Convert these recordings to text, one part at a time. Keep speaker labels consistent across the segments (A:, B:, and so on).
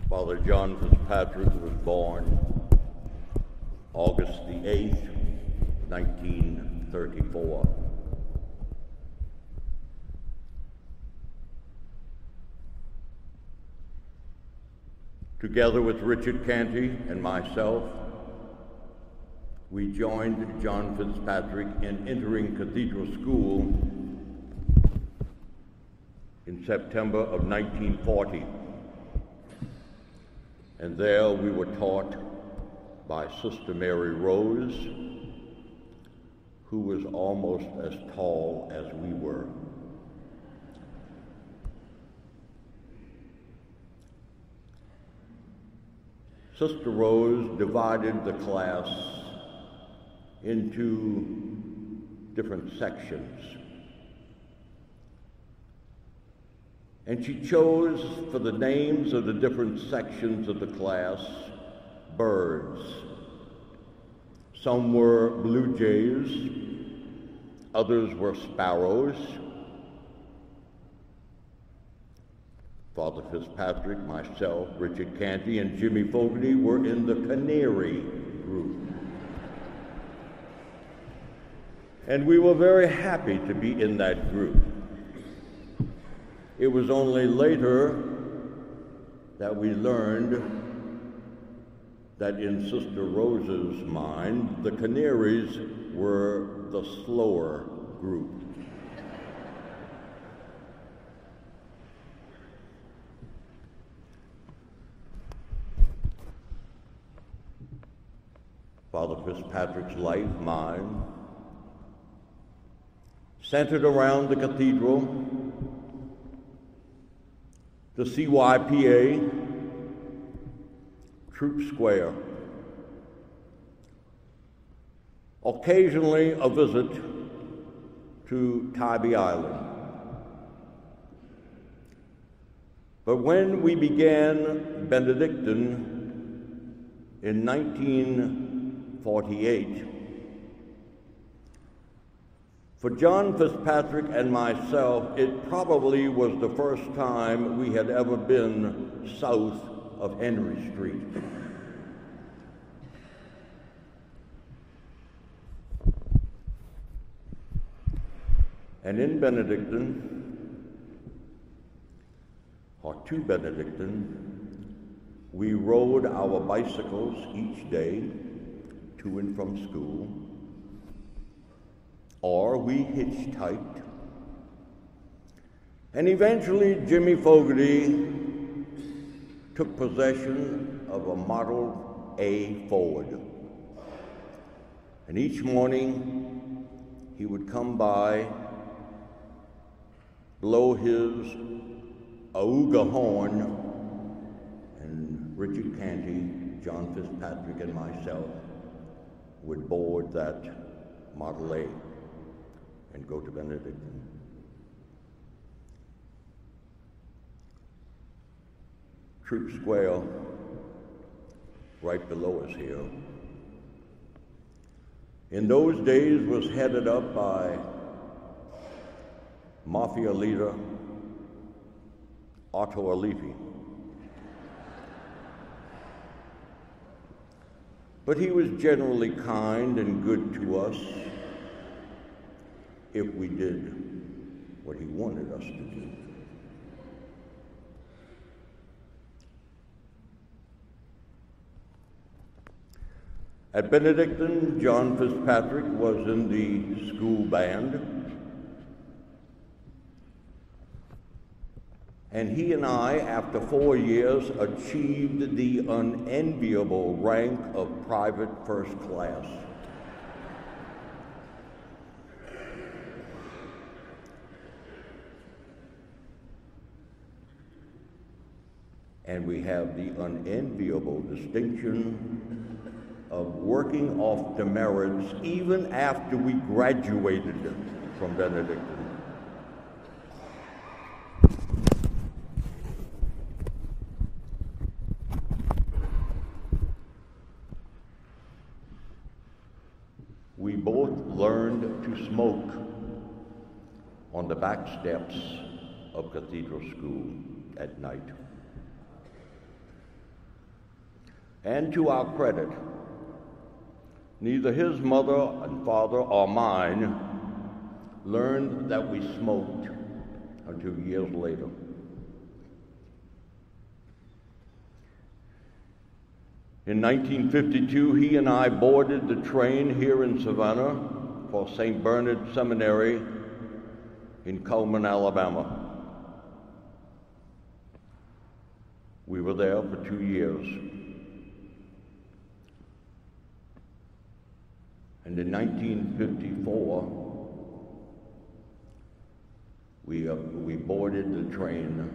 A: Father John Fitzpatrick was born August the 8th, 1934. Together with Richard Canty and myself, we joined John Fitzpatrick in entering cathedral school in September of 1940. And there we were taught by Sister Mary Rose, who was almost as tall as we were. Sister Rose divided the class into different sections. And she chose for the names of the different sections of the class birds. Some were blue jays, others were sparrows. Father Fitzpatrick, myself, Richard Canty, and Jimmy Fogarty were in the canary group. And we were very happy to be in that group. It was only later that we learned that in Sister Rose's mind, the canaries were the slower group. Father Fitzpatrick's life, mine, centered around the cathedral, the CYPA, Troop Square, occasionally a visit to Tybee Island. But when we began Benedictine in 1948, for John Fitzpatrick and myself, it probably was the first time we had ever been south of Henry Street. And in Benedictine, or to Benedictine, we rode our bicycles each day to and from school, or we hitchhiked, and eventually Jimmy Fogarty took possession of a Model A Ford. And each morning he would come by, blow his auga horn, and Richard Canty, John Fitzpatrick, and myself would board that Model A and go to Benedictine. Troop Square, right below us here, in those days was headed up by Mafia leader Otto Alifi. But he was generally kind and good to us if we did what he wanted us to do. At Benedictine, John Fitzpatrick was in the school band, and he and I, after 4 years, achieved the unenviable rank of private first class. And we have the unenviable distinction of working off demerits even after we graduated from Benedictine. We both learned to smoke on the back steps of Cathedral School at night. And to our credit, neither his mother and father or mine learned that we smoked until years later. In 1952, he and I boarded the train here in Savannah for St. Bernard Seminary in Cullman, Alabama. We were there for 2 years. And in 1954, we boarded the train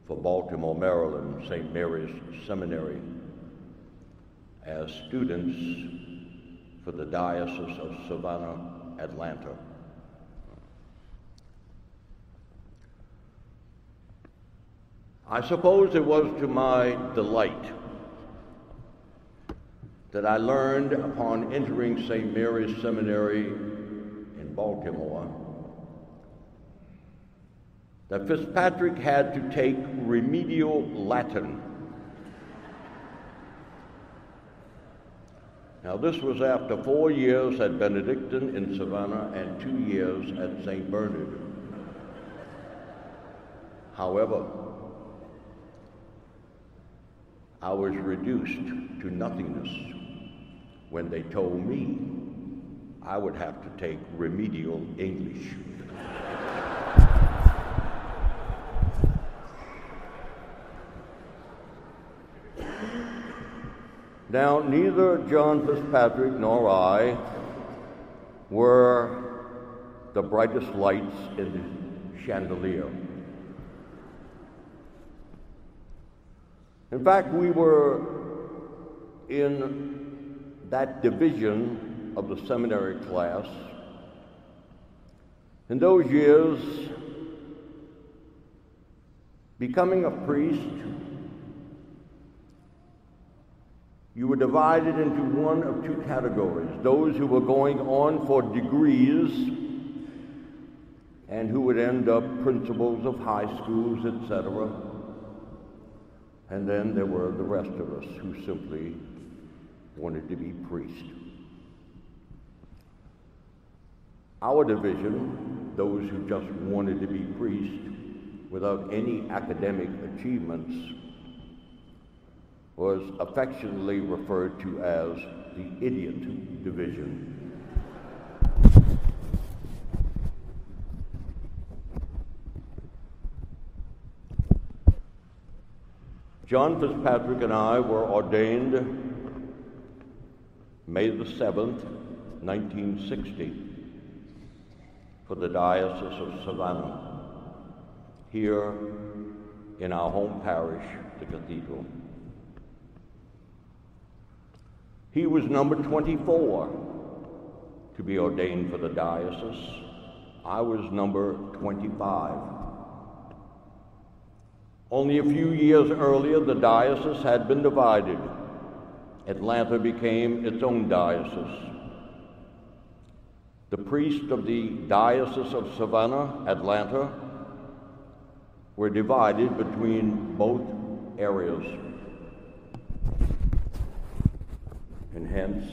A: for Baltimore, Maryland, St. Mary's Seminary, as students for the Diocese of Savannah, Atlanta. I suppose it was to my delight that I learned upon entering St. Mary's Seminary in Baltimore that Fitzpatrick had to take remedial Latin. Now, this was after 4 years at Benedictine in Savannah and 2 years at St. Bernard. However, I was reduced to nothingness when they told me I would have to take remedial English. Now, neither John Fitzpatrick nor I were the brightest lights in the chandelier. In fact, we were in that division of the seminary class. In those years, becoming a priest, you were divided into one of two categories: those who were going on for degrees and who would end up principals of high schools, etc. And then there were the rest of us who simply wanted to be priests. Our division, those who just wanted to be priests without any academic achievements, was affectionately referred to as the idiot division. John Fitzpatrick and I were ordained May the 7th, 1960, for the Diocese of Savannah, here in our home parish, the Cathedral. He was number 24 to be ordained for the diocese. I was number 25. Only a few years earlier, the diocese had been divided. Atlanta became its own diocese. The priests of the Diocese of Savannah, Atlanta, were divided between both areas. And hence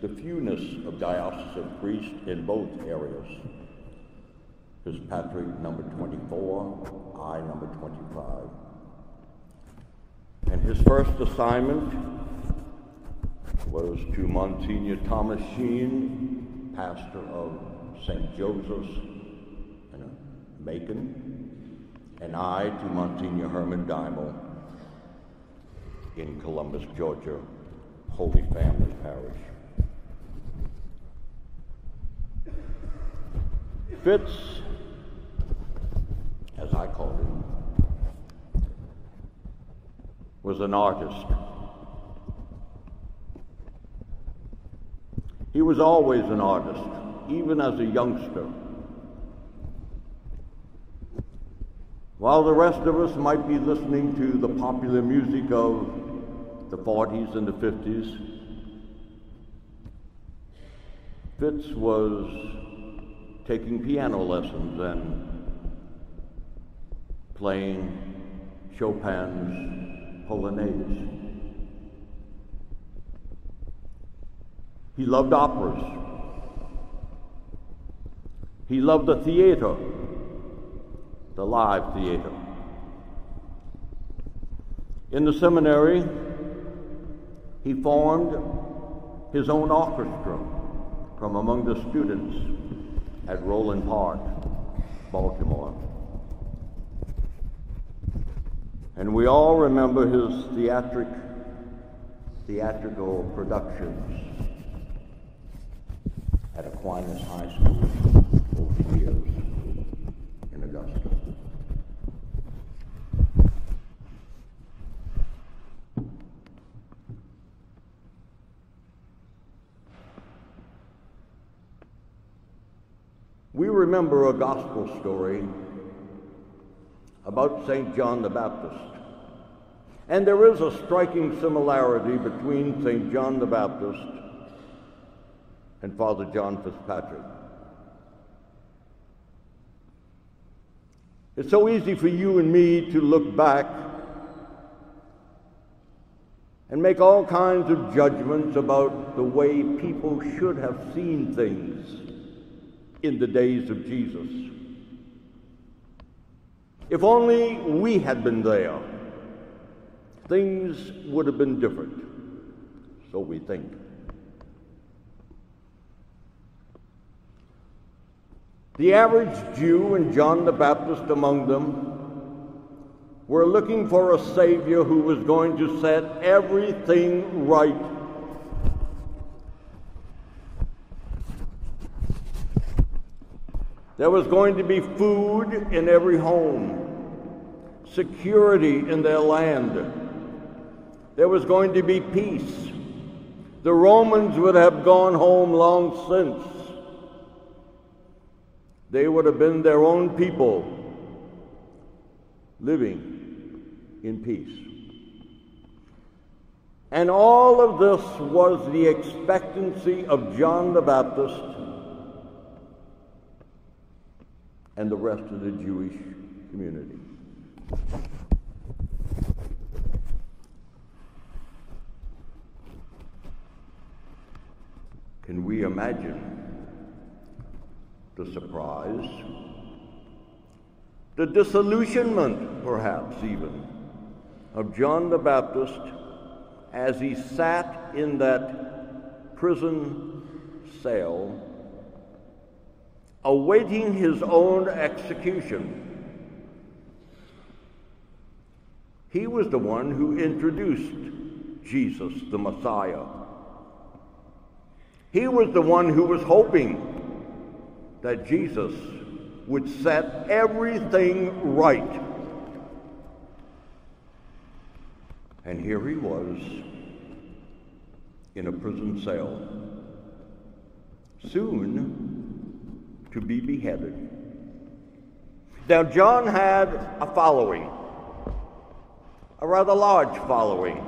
A: the fewness of diocesan priests in both areas. Fitzpatrick, number 24, I, number 25. And his first assignment was to Monsignor Thomas Sheen, pastor of St. Joseph's in Macon, and I to Monsignor Herman Dimel in Columbus, Georgia, Holy Family Parish. Fitz, as I called him, was an artist. He was always an artist, even as a youngster. While the rest of us might be listening to the popular music of the 40s and the 50s, Fitz was taking piano lessons and playing Chopin's Polonaise. He loved operas. He loved the theater, the live theater. In the seminary, he formed his own orchestra from among the students at Roland Park, Baltimore. And we all remember his theatrical productions at Aquinas High School over the years in Augusta. We remember a gospel story about St. John the Baptist. And there is a striking similarity between St. John the Baptist and Father John Fitzpatrick. It's so easy for you and me to look back and make all kinds of judgments about the way people should have seen things in the days of Jesus. If only we had been there, things would have been different, so we think. The average Jew, and John the Baptist among them, were looking for a Savior who was going to set everything right. There was going to be food in every home, security in their land. There was going to be peace. The Romans would have gone home long since. They would have been their own people living in peace. And all of this was the expectancy of John the Baptist and the rest of the Jewish community. Can we imagine the surprise, the disillusionment, perhaps even, of John the Baptist as he sat in that prison cell awaiting his own execution? He was the one who introduced Jesus, the Messiah. He was the one who was hoping that Jesus would set everything right. And here he was in a prison cell, soon to be beheaded. Now, John had a following, a rather large following.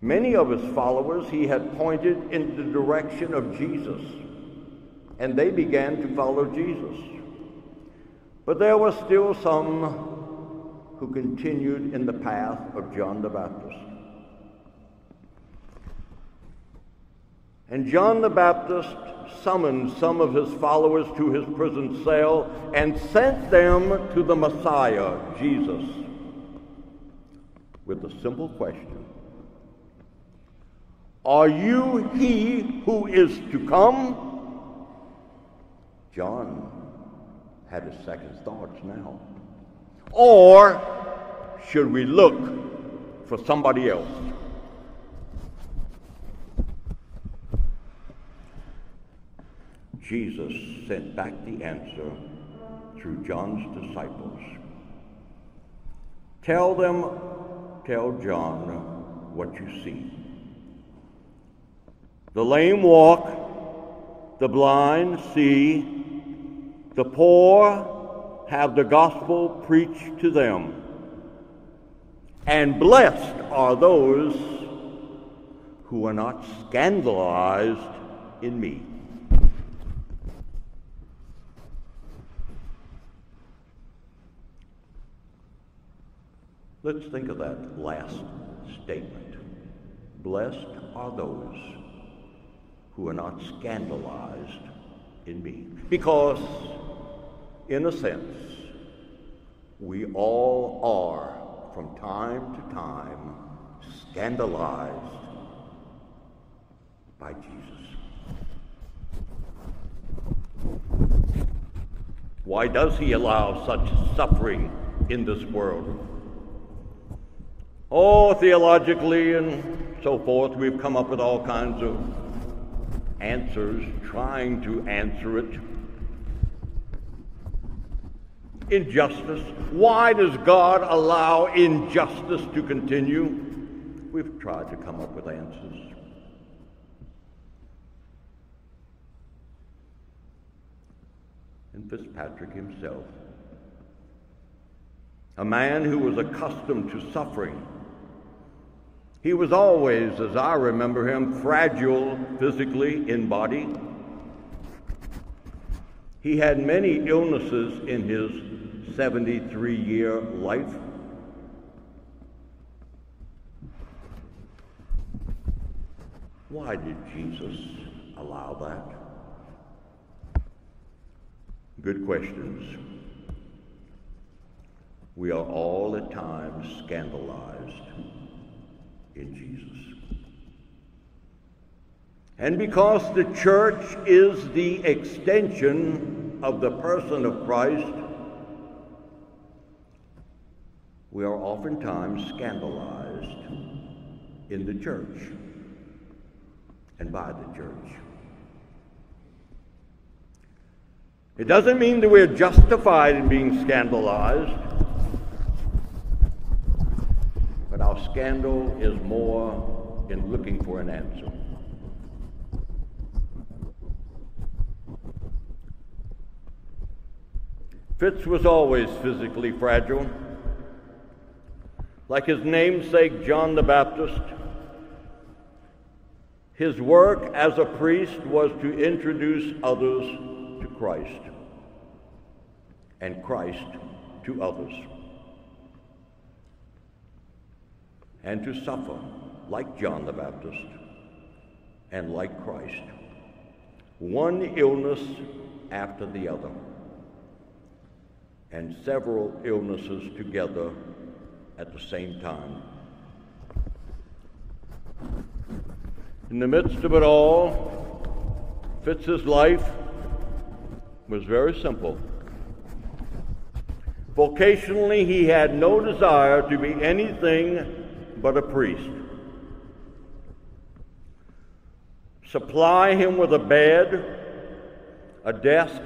A: Many of his followers he had pointed in the direction of Jesus, and they began to follow Jesus. But there were still some who continued in the path of John the Baptist. And John the Baptist summoned some of his followers to his prison cell and sent them to the Messiah, Jesus, with a simple question: are you he who is to come? John had his second thoughts now. Or should we look for somebody else? Jesus sent back the answer through John's disciples. Tell John what you see. The lame walk, the blind see, the poor have the gospel preached to them, and blessed are those who are not scandalized in me. Let's think of that last statement. Blessed are those who are not scandalized in me. Because, in a sense, we all are, from time to time, scandalized by Jesus. Why does he allow such suffering in this world? Oh, theologically and so forth, we've come up with all kinds of answers, trying to answer it. Injustice. Why does God allow injustice to continue? We've tried to come up with answers. And Fitzpatrick himself, a man who was accustomed to suffering, he was always, as I remember him, fragile physically in body. He had many illnesses in his 73-year life. Why did Jesus allow that? Good questions. We are all at times scandalized in Jesus. And because the church is the extension of the person of Christ, we are oftentimes scandalized in the church and by the church. It doesn't mean that we're justified in being scandalized, but our scandal is more in looking for an answer. Fitz was always physically fragile. Like his namesake John the Baptist, his work as a priest was to introduce others to Christ, and Christ to others, and to suffer like John the Baptist and like Christ, one illness after the other, and several illnesses together at the same time. In the midst of it all, Fitz's life was very simple. Vocationally, he had no desire to be anything but a priest. Supply him with a bed, a desk,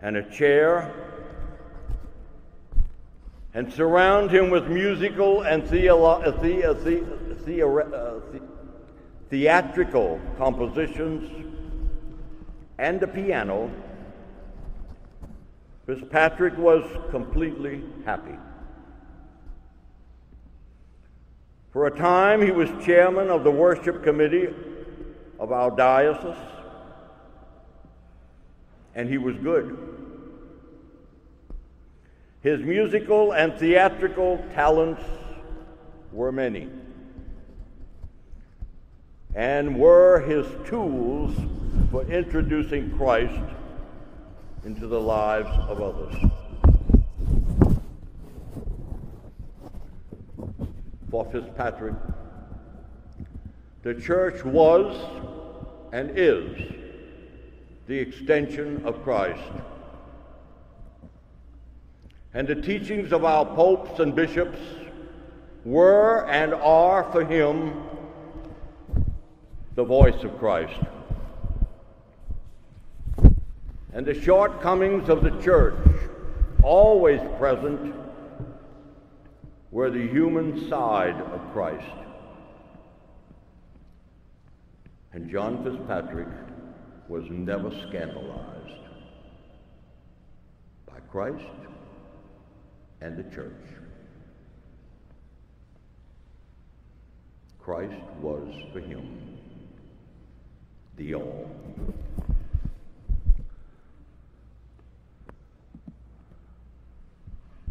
A: and a chair, and surround him with musical and theatrical compositions and a piano, Fitzpatrick was completely happy. For a time, he was chairman of the worship committee of our diocese, and he was good. His musical and theatrical talents were many, and were his tools for introducing Christ into the lives of others. For Fitzpatrick, the church was and is the extension of Christ. And the teachings of our popes and bishops were and are for him the voice of Christ. And the shortcomings of the church, always present, were the human side of Christ. And John Fitzpatrick was never scandalized by Christ and the church. Christ was for him the all.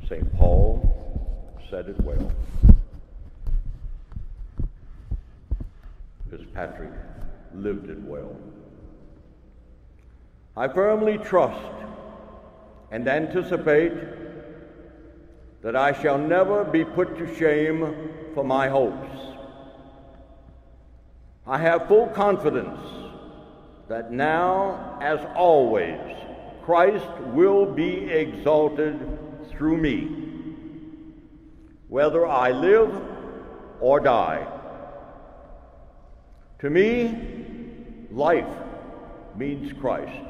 A: St. Paul said it well. Fitzpatrick lived it well. I firmly trust and anticipate that I shall never be put to shame for my hopes. I have full confidence that now, as always, Christ will be exalted through me, whether I live or die. To me, life means Christ,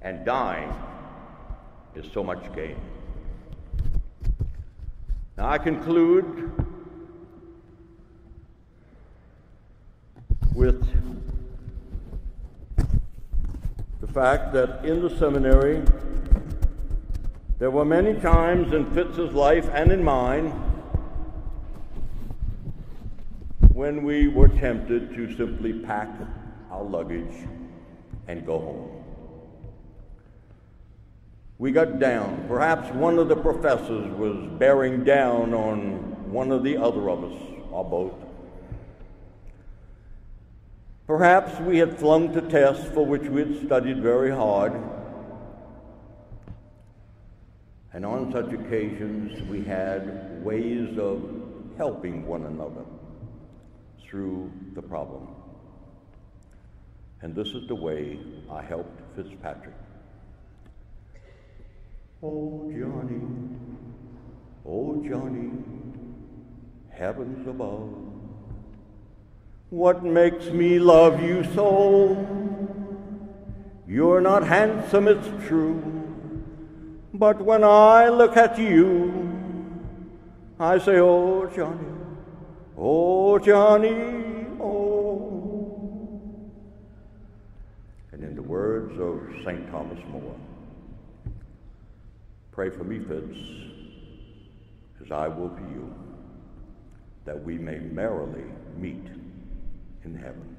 A: and dying is so much gain. Now I conclude with the fact that in the seminary there were many times in Fitz's life and in mine when we were tempted to simply pack our luggage and go home. We got down. Perhaps one of the professors was bearing down on one of the other of us, or both. Perhaps we had flunked a test for which we had studied very hard. And on such occasions, we had ways of helping one another through the problem. And this is the way I helped Fitzpatrick. Oh, Johnny, heavens above, what makes me love you so? You're not handsome, it's true, but when I look at you, I say, oh, Johnny, oh. And in the words of St. Thomas More, pray for me, Fitz, as I will for you, that we may merrily meet in heaven.